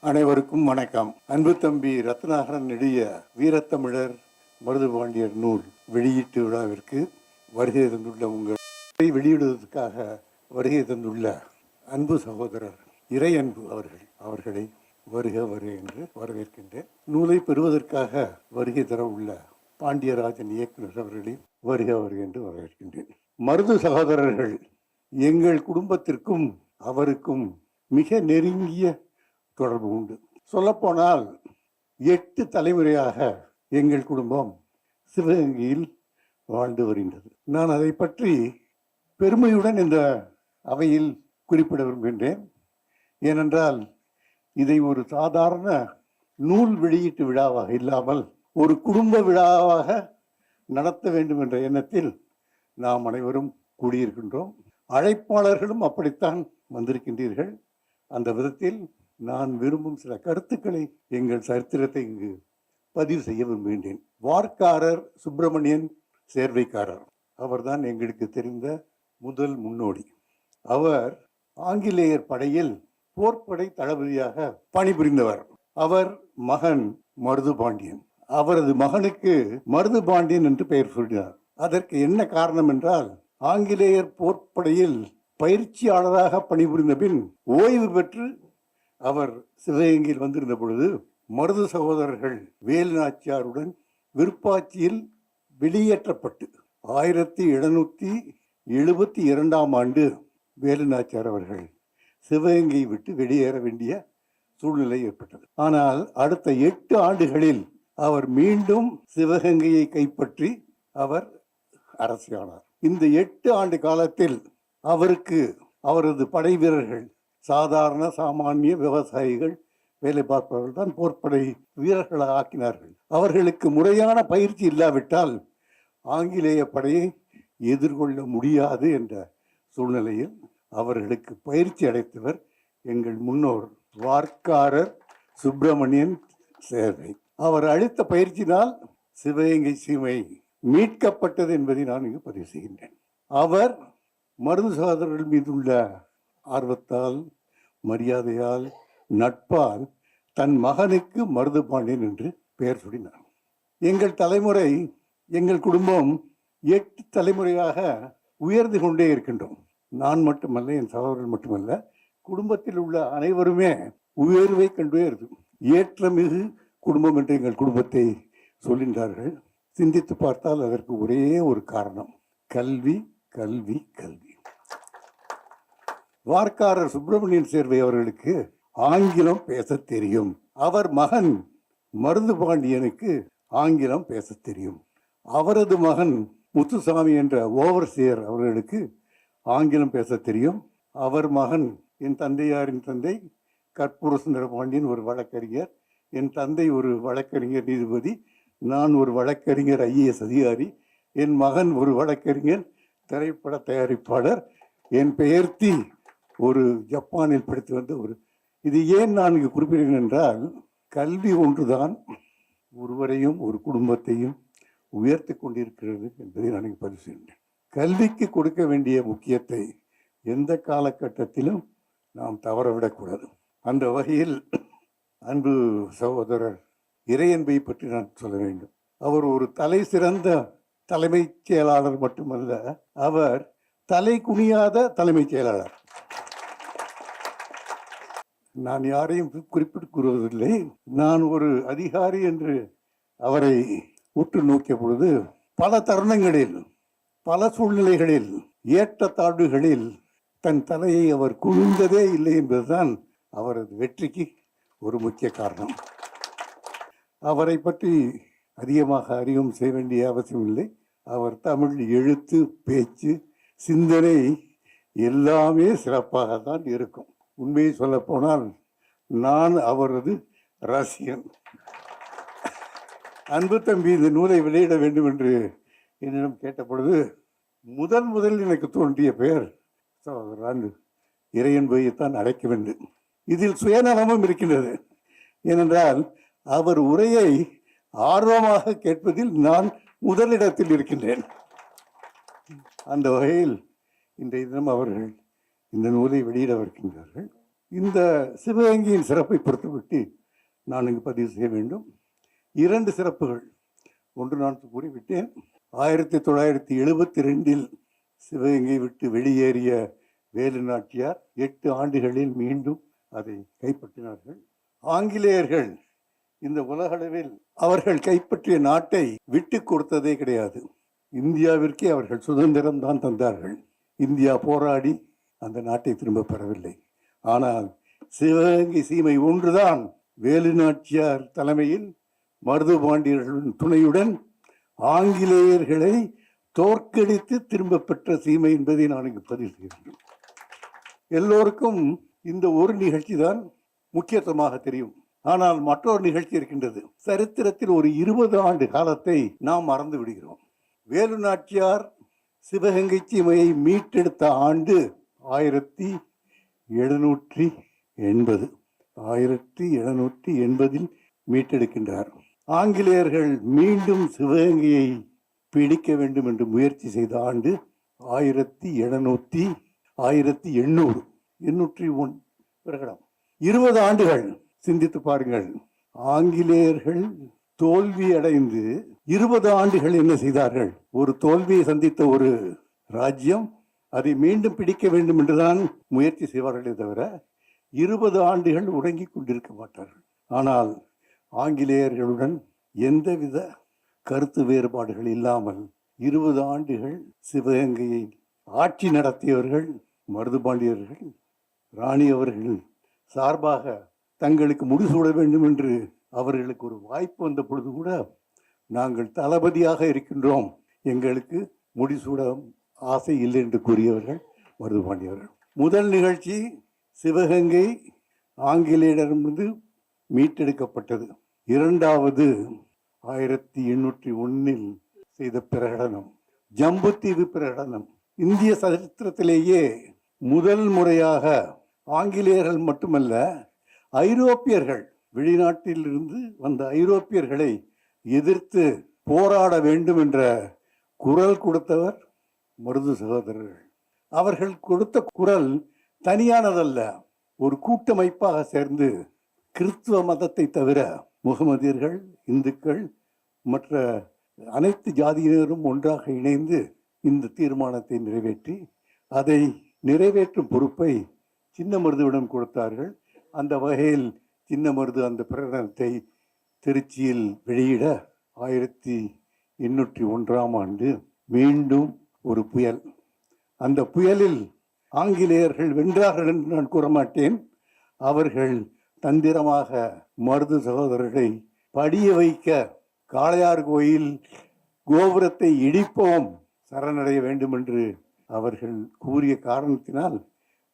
அனைவருக்கும் வணக்கம். அன்பு தம்பி ரத்னாகரன் எழுதிய வீரத்தமிழர் மருதுபாண்டியர் நூல் வெளியீட்டு விழாவிற்கு வருகை தந்துள்ள உங்களை வெளியிடுவதற்காக வருகை தந்துள்ள அன்பு சகோதரர் இறையன்பு அவர்களை வருக வருக என்று வரவேற்கின்றேன். நூலை பெறுவதற்காக வருகை தர உள்ள பாண்டியராஜன் இயக்குனர் அவர்களை வருக வருக என்று வரவேற்கின்றேன். மருது சகோதரர்கள் எங்கள் குடும்பத்திற்கும் அவருக்கும் மிக நெருங்கிய தொடர்பு உண்டு. சொல்லப்போனால் 8 தலைமுறையாக எங்கள் குடும்பம் சிவகங்கையில் வாழ்ந்து வருகின்றது. நான் அதை பற்றி பெருமையுடன் இந்த அவையில் குறிப்பிட விரும்புகின்றேன். ஏனென்றால் இதை ஒரு சாதாரண நூல் வெளியீட்டு விழாவாக இல்லாமல் ஒரு குடும்ப விழாவாக நடத்த வேண்டும் என்ற எண்ணத்தில் நாம் அனைவரும் கூடியிருக்கின்றோம். அழைப்பாளர்களும் அப்படித்தான் வந்திருக்கின்றீர்கள். அந்த விதத்தில் நான் விரும்பும் சில கருத்துக்களை எங்கள் சரித்திரத்தை இங்கு பதிவு செய்ய விரும்புகின்றேன். வார்க்காரர் சுப்பிரமணியன் சேர்வைக்காரர் அவர்தான் எங்களுக்கு தெரிந்த முதல் முன்னோடி. அவர் ஆங்கிலேயர் படையில் போர்ப்படை தளபதியாக பணிபுரிந்தவர். அவர் மகன் மருதுபாண்டியன். அவரது மகனுக்கு மருதுபாண்டியன் என்று பெயர் சூட்டினார். அதற்கு என்ன காரணம் என்றால், ஆங்கிலேயர் போர்ப்படையில் பயிற்சியாளராக பணிபுரிந்த பின் ஓய்வு பெற்று அவர் சிவகங்கையில் வந்திருந்த பொழுது மருது சகோதரர்கள் வேலு நாச்சியாருடன் விருப்பாட்சியில் வெளியேற்றப்பட்டு 1772 ஆண்டு வேலு நாச்சியார் அவர்கள் சிவகங்கை விட்டு வெளியேற வேண்டிய சூழ்நிலை ஏற்பட்டது. ஆனால் அடுத்த 8 ஆண்டுகளில் அவர் மீண்டும் சிவகங்கையை கைப்பற்றி அவர் அரசியானார். இந்த 8 ஆண்டு காலத்தில் அவருக்கு அவரது படை வீரர்கள் சாதாரண சாமானிய விவசாயிகள், வேலை பார்ப்பவர்கள் தான் போர்ப்படை வீரர்களாக ஆக்கினார்கள். அவர்களுக்கு முறையான பயிற்சி இல்லாவிட்டால் ஆங்கிலேய படையை எதிர்கொள்ள முடியாது என்ற சூழ்நிலையில் அவர்களுக்கு பயிற்சி அளித்தவர் எங்கள் முன்னோர் வார்க்காரர் சுப்பிரமணியன் சேர்வை. அவர் அளித்த பயிற்சியினால் சிவகங்கை சீமை மீட்கப்பட்டது என்பதை நான் இங்கு பதிவு செய்கின்றேன். அவர் மருது சகோதரர்கள் மீதுள்ள ஆர்வத்தால், மரியாதையால், நட்பால் தன் மகனுக்கு மருதுபாண்டியன் என்று பெயர் சூட்டினார். எங்கள் தலைமுறை, எங்கள் குடும்பம் 8 தலைமுறையாக உயர்ந்து கொண்டே இருக்கின்றோம். நான் மட்டுமல்ல, என் சகோதரர்கள் மட்டுமல்ல, குடும்பத்தில் உள்ள அனைவருமே உயர்வை கண்டே இருக்கும். ஏற்றமிகு குடும்பம் என்று எங்கள் குடும்பத்தை சொல்கின்றார்கள். சிந்தித்து பார்த்தால் அதற்கு ஒரே ஒரு காரணம், கல்வி கல்வி கல்வி. வார்க்காரர் சுப்பிரமணியன் சேர்வை அவர்களுக்கு ஆங்கிலம் பேச தெரியும். அவர் மகன் மருதுபாண்டியனுக்கு ஆங்கிலம் பேச தெரியும். அவரது மகன் முத்துசாமி என்ற ஓவர்சியர் அவர்களுக்கு ஆங்கிலம் பேச தெரியும். அவர் மகன், என் தந்தையாரின் தந்தை கற்பூர சுந்தர பாண்டியன் ஒரு வழக்கறிஞர், என் தந்தை ஒரு வழக்கறிஞர் நீதிபதி, நான் ஒரு வழக்கறிஞர் IAS அதிகாரி, என் மகன் ஒரு வழக்கறிஞர் திரைப்பட தயாரிப்பாளர், என் பெயர்த்தி ஒரு ஜப்பானில் படித்து வந்த ஒரு. இது ஏன் நான் இங்கு குறிப்பிடுகிறேன் என்றால், கல்வி ஒன்றுதான் ஒருவரையும் ஒரு குடும்பத்தையும் உயர்த்தி கொண்டிருக்கிறது என்பதை நான் இங்கு பதிவு செய்கின்றேன். கல்விக்கு கொடுக்க வேண்டிய முக்கியத்தை எந்த காலகட்டத்திலும் நாம் தவறவிடக்கூடாது. அந்த வகையில் அன்பு சகோதரர் இறையன்பை பற்றி நான் சொல்ல வேண்டும். அவர் ஒரு தலை சிறந்த தலைமைச் செயலாளர் மட்டுமல்ல, அவர் தலை குனியாத தலைமைச் செயலாளர். நான் யாரையும் குறிப்பிட்டு கூறுவதில்லை. நான் ஒரு அதிகாரி என்று அவரை உற்று நோக்கிய பொழுது பல தருணங்களில், பல சூழ்நிலைகளில், ஏற்றத்தாழ்வுகளில் தன் தலையை அவர் குனிந்ததே இல்லை என்பதுதான் அவரது வெற்றிக்கு ஒரு முக்கிய காரணம். அவரை பற்றி அதிகமாக அறிவும் செய்ய வேண்டிய அவசியம் இல்லை. அவர் தமிழ் எழுத்து, பேச்சு, சிந்தனை எல்லாமே சிறப்பாகத்தான் இருக்கும். உண்மையை சொல்ல போனால் நான் அவரது ரசிகன். அன்பு தம்பி இந்த நூலை வெளியிட வேண்டும் என்று என்னிடம் கேட்ட பொழுது முதலில் எனக்கு தோன்றிய பெயர் இறையன்பையைத்தான் அழைக்க வேண்டும். இதில் சுயநலமும் இருக்கின்றது. ஏனென்றால் அவர் உரையை ஆர்வமாக கேட்பதில் நான் முதலிடத்தில் இருக்கின்றேன். அந்த வகையில் இன்றைய தினம் அவர்கள் இந்த நூலை வெளியிடவிருக்கின்றார்கள். இந்த சிவகங்கையின் சிறப்பை பொறுத்துவிட்டு நான் இங்கு பதிவு செய்ய வேண்டும். 2 சிறப்புகள். ஒன்று நான் கூறிவிட்டேன். 1972 சிவகங்கை விட்டு வெளியேறிய வேலு நாச்சியார் 8 ஆண்டுகளில் மீண்டும் அதை கைப்பற்றினார்கள். ஆங்கிலேயர்கள் இந்த உலகளவில் அவர்கள் கைப்பற்றிய நாட்டை விட்டு கொடுத்ததே கிடையாது. இந்தியாவிற்கே அவர்கள் சுதந்திரம் தான் தந்தார்கள். இந்தியா போராடி அந்த நாட்டை திரும்ப பெறவில்லை. ஆனால் சிவகங்கை சீமை ஒன்றுதான் வேலு நாச்சியார் தலைமையில் மருது பாண்டியர்களின் துணையுடன் ஆங்கிலேயர்களை தோற்கடித்து திரும்ப பெற்ற சீமை என்பதை நான் இங்கு பதிவு செய்கிறேன். எல்லோருக்கும் இந்த ஒரு நிகழ்ச்சி தான் முக்கியத்துவமாக தெரியும். ஆனால் மற்றொரு நிகழ்ச்சி இருக்கின்றது. சரித்திரத்தில் ஒரு 20 ஆண்டு காலத்தை நாம் மறந்து விடுகிறோம். வேலு நாச்சியார் சிவகங்கை சீமையை மீட்டெடுத்த ஆண்டு 1780. 1780 மீட்டெடுக்கின்றார். ஆங்கிலேயர்கள் மீண்டும் சிவகங்கையை பிடிக்க வேண்டும் என்று முயற்சி செய்த ஆண்டு 1801 பிரகடம். 20 ஆண்டுகள் சிந்தித்து பாருங்கள். ஆங்கிலேயர்கள் தோல்வி அடைந்து 20 ஆண்டுகள் என்ன செய்தார்கள்? ஒரு தோல்வியை சந்தித்த ஒரு ராஜ்யம் அதை மீண்டும் பிடிக்க வேண்டும் என்றுதான் முயற்சி செய்வார்களே தவிர 20 ஆண்டுகள் உறங்கிக் கொண்டிருக்க மாட்டார்கள். ஆனால் ஆங்கிலேயர்களுடன் எந்தவித கருத்து வேறுபாடுகள் இல்லாமல் 20 ஆண்டுகள் சிவகங்கையை ஆட்சி நடத்தியவர்கள் மருதுபாண்டியர்கள். ராணி அவர்கள் சார்பாக தங்களுக்கு முடிசூட வேண்டும் என்று அவர்களுக்கு ஒரு வாய்ப்பு வந்த பொழுது கூட நாங்கள் தளபதியாக இருக்கின்றோம், எங்களுக்கு முடிசூட ஆசை இல்லை என்று கூறியவர்கள் மருதுபாண்டியவர்கள். முதல் நிகழ்ச்சி சிவகங்கை ஆங்கிலேயரிடமிருந்து மீட்டெடுக்கப்பட்டது. இரண்டாவது 1801 செய்த பிரகடனம், ஜம்புத்தீவு பிரகடனம். இந்திய சரித்திரத்திலேயே முதல் முறையாக ஆங்கிலேயர்கள் மட்டுமல்ல, ஐரோப்பியர்கள், வெளிநாட்டிலிருந்து வந்த ஐரோப்பியர்களை எதிர்த்து போராட வேண்டும் என்ற குரல் கொடுத்தவர் மருது சகோதரர்கள். அவர்கள் கொடுத்த குரல் தனியானதல்ல, ஒரு கூட்டமைப்பாக சேர்ந்து கிறிஸ்துவ மதத்தை தவிர முகமதியர்கள், இந்துக்கள், மற்ற அனைத்து ஜாதியினரும் ஒன்றாக இணைந்து இந்த தீர்மானத்தை நிறைவேற்றி அதை நிறைவேற்றும் பொறுப்பை சின்ன மருதுவிடம் கொடுத்தார்கள். அந்த வகையில் சின்ன மருது அந்த பிரகடனத்தை திருச்சியில் வெளியிட 1801 மீண்டும் ஒரு புயல். அந்த புயலில் ஆங்கிலேயர்கள் வென்றார்கள் என்று நான் கூற மாட்டேன். அவர்கள் தந்திரமாக மருது சகோதரர்களை படிய வைக்க, காளையார் கோயில் கோபுரத்தை இடிப்போம், சரணடைய வேண்டும் என்று அவர்கள் கூறிய காரணத்தினால்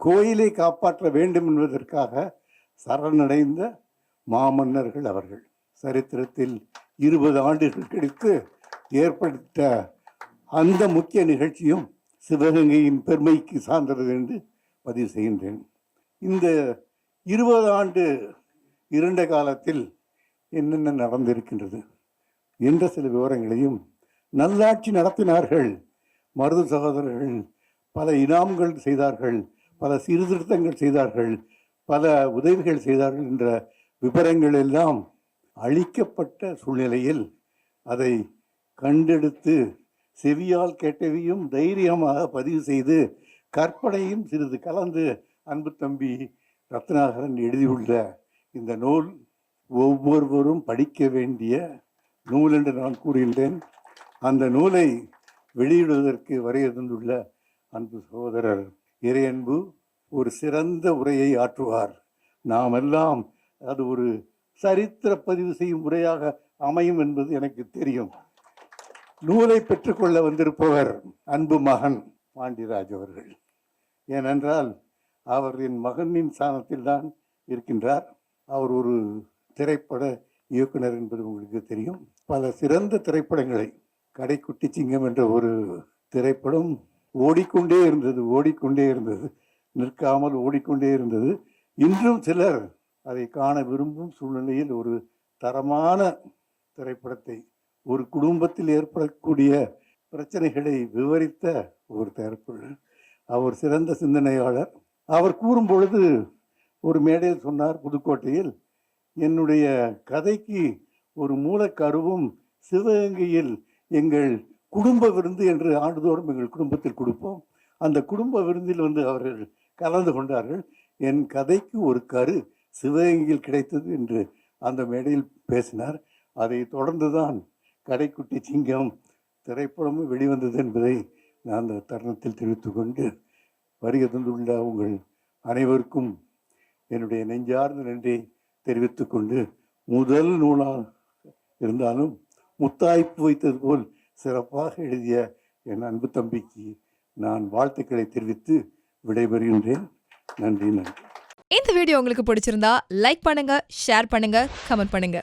கோயிலை காப்பாற்ற வேண்டும் என்பதற்காக சரணடைந்த மாமன்னர்கள் அவர்கள். சரித்திரத்தில் 20 ஆண்டுகள் கழித்து ஏற்படுத்த அந்த முக்கிய நிகழ்ச்சியும் சிவகங்கையின் பெருமைக்கு சார்ந்தது என்று பதிவு செய்கின்றேன். இந்த 20 ஆண்டு இருண்ட காலத்தில் என்னென்ன நடந்திருக்கின்றது என்ற சில விவரங்களையும், நல்லாட்சி நடத்தினார்கள் மருது சகோதரர்கள், பல இனாம்கள் செய்தார்கள், பல சீர்திருத்தங்கள் செய்தார்கள், பல உதவிகள் செய்தார்கள் என்ற விவரங்கள் எல்லாம் அளிக்கப்பட்ட சூழ்நிலையில் அதை கண்டெடுத்து செவியால் கேட்டவையும் தைரியமாக பதிவு செய்து கற்பனையும் சிறிது கலந்து அன்பு தம்பி ரத்னாகரன் எழுதியுள்ள இந்த நூல் ஒவ்வொருவரும் படிக்க வேண்டிய நூல் என்று நான் கூறுகின்றேன். அந்த நூலை வெளியிடுவதற்கு வரைய தந்துள்ள அன்பு சகோதரர் இறையன்பு ஒரு சிறந்த உரையை ஆற்றுவார். நாம் எல்லாம் அது ஒரு சரித்திர பதிவு செய்யும் உரையாக அமையும் என்பது எனக்கு தெரியும். நூலை பெற்றுக்கொள்ள வந்திருப்பவர் அன்பு மகன் பாண்டியராஜ் அவர்கள். ஏனென்றால் அவர் என் மகனின் ஸ்தானத்தில் தான் இருக்கின்றார். அவர் ஒரு திரைப்பட இயக்குனர் என்பது உங்களுக்கு தெரியும். பல சிறந்த திரைப்படங்களை, கடைக்குட்டி சிங்கம் என்ற ஒரு திரைப்படம் ஓடிக்கொண்டே இருந்தது, நிற்காமல் ஓடிக்கொண்டே இருந்தது. இன்றும் சிலர் அதை காண விரும்பும் சூழ்நிலையில் ஒரு தரமான திரைப்படத்தை, ஒரு குடும்பத்தில் ஏற்படக்கூடிய பிரச்சனைகளை விவரித்த ஒரு திரைப்படம். அவர் சிறந்த சிந்தனையாளர். அவர் கூறும் பொழுது ஒரு மேடையில் சொன்னார் புதுக்கோட்டையில், என்னுடைய கதைக்கு ஒரு மூலக்கருவும் சிவகங்கையில் எங்கள் குடும்ப விருந்து என்று ஆண்டுதோறும் எங்கள் குடும்பத்தில் கொடுப்போம். அந்த குடும்ப விருந்தில் அவர்கள் கலந்து கொண்டார்கள். என் கதைக்கு ஒரு கரு சிவகங்கையில் கிடைத்தது என்று அந்த மேடையில் பேசினார். அதை தொடர்ந்துதான் கடைக்குட்டி சிங்கம் திரைப்படமும் வெளிவந்தது என்பதை நான் அந்த தருணத்தில் தெரிவித்துக் கொண்டு, வருகை தந்துள்ள உங்கள் அனைவருக்கும் என்னுடைய நெஞ்சார்ந்த நன்றியை தெரிவித்துக் கொண்டு, முதல் நூலாக இருந்தாலும் முத்தாய்ப்பு வைத்தது போல் சிறப்பாக எழுதிய என் அன்பு தம்பிக்கு நான் வாழ்த்துக்களை தெரிவித்து விடைபெறுகின்றேன். நன்றி. இந்த வீடியோ உங்களுக்கு பிடிச்சிருந்தா லைக் பண்ணுங்க, ஷேர் பண்ணுங்க, கமெண்ட் பண்ணுங்க.